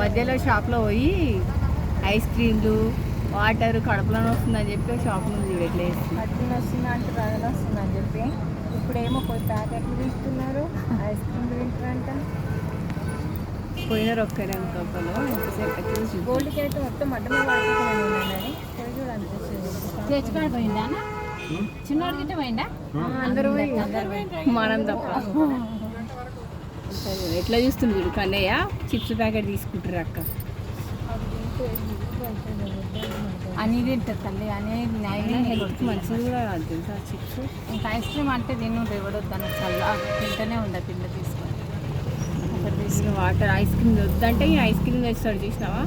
మధ్యలో షాప్లో పోయి ఐస్ క్రీమ్లు వాటర్ కడుపులో వస్తుందని చెప్పి షాప్ నుంచి చూడు ఎట్లా చేస్తుంది. అట్లా వస్తుందా అంటే రగలు వస్తుందని చెప్పి ఇప్పుడేమో పోయి ప్యాకెట్లు తీస్తున్నారు, ఐస్ క్రీమ్ తింటారంట. పోయినారు ఒక్కరే కప్పలో ఎంతసేపు చూసి గోల్డ్కి అయితే మొత్తం అడ్డమే పడుతున్నాను పోయి కూడా అనిపిస్తుంది. తెచ్చుకొని పోయిందా చిన్నోడి గిట్ట పోయిందా? అందరూ మనం తప్ప ఎట్లా చూస్తుంది చూడు కన్నయ్య చిప్స్ ప్యాకెట్ తీసుకుంటారు అక్క. అని తింటుంది తల్లి అనేది హెల్త్ మంచిది కూడా కాదు తెలుసా చిప్స్. ఇంకా ఐస్ క్రీమ్ అంటే తిను ఎవడో తన చల్ల తింటూనే ఉండదు పిల్ల తీసుకొని. ఒకటి తీసుకుని వాటర్ ఐస్ క్రీమ్ వద్దంటే ఈ ఐస్ క్రీమ్ తెస్తాడు చూసినావా.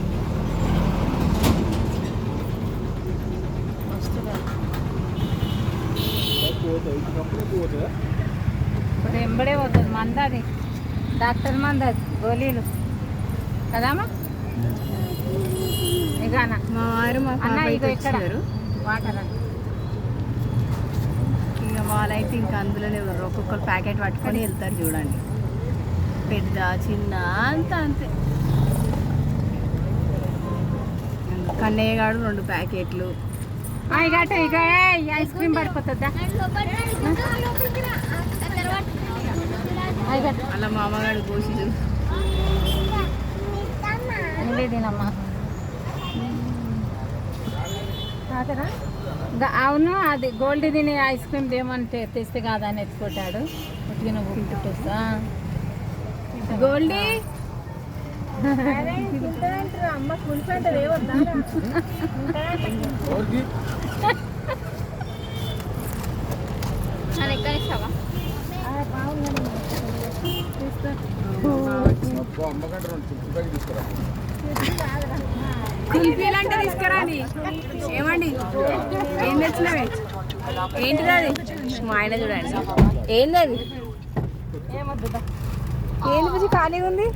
ఇప్పుడు ఎంబడే పోతుంది మంద అది డాక్టర్ మంద గోళీలు కదామా. ఇక మా వారు మా అన్న పాప ఇక ఇక్కడ ఇచ్చారు వాటర్ అని ఇక వాళ్ళైతే ఇంకా అందులోనే ఒక్కొక్కరు ప్యాకెట్ పట్టుకొని వెళ్తారు చూడండి. పెద్ద చిన్న అంతా అంతే. కన్నయ్య గాడు 2 ప్యాకెట్లు. ఇక ఐస్ క్రీమ్ పడిపోతుందా అలా మా అమ్మగాడు కోసిడు. తినమ్మా అవును అది గోల్డ్ తిని ఐస్ క్రీమ్ ఏమంటే తెస్తే కాదని ఎత్తుకుంటాడు. ఉట్టిన పుట్టుకొస్తా గోల్డీ అమ్మ కులిపంటే ఏమొద్దా కుల్ఫీలు అంటే తీసుకురాని. ఏమండి ఏం తెచ్చినవే? ఏంటిది అది? మా ఆయన చూడండి ఏంది అది? ఏంది కొంచెం ఖాళీగా ఉంది.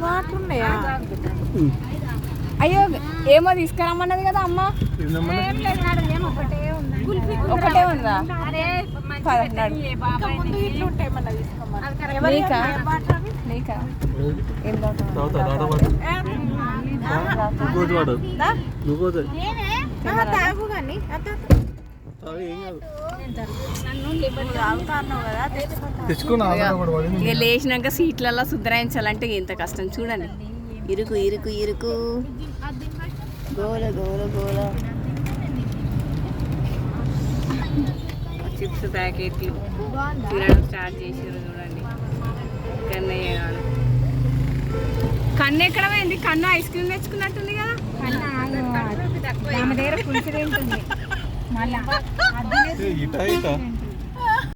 వాటర్ ఉన్నాయా? అయ్యో ఏమో తీసుకురమ్మన్నది కదా అమ్మ. ఒకటే ఉందా? నీకా ఏం తాగు కానీ ఇక లేచినాక సీట్లలో సుధరాయించాలంటే ఎంత కష్టం చూడండి. ఇరుకు ఇరుకు ఇరుకు గోల గోల గోల. చిప్స్ ప్యాకెట్లు తినడం స్టార్ట్ చేసారు చూడండి. కన్నయ్య గారు కన్ను ఎక్కడ పోయింది? కన్ను ఐస్ క్రీమ్ తెచ్చుకున్నట్టుంది కదా. ఆమె దగ్గర పులిసి తింటుంది మళ్ళీ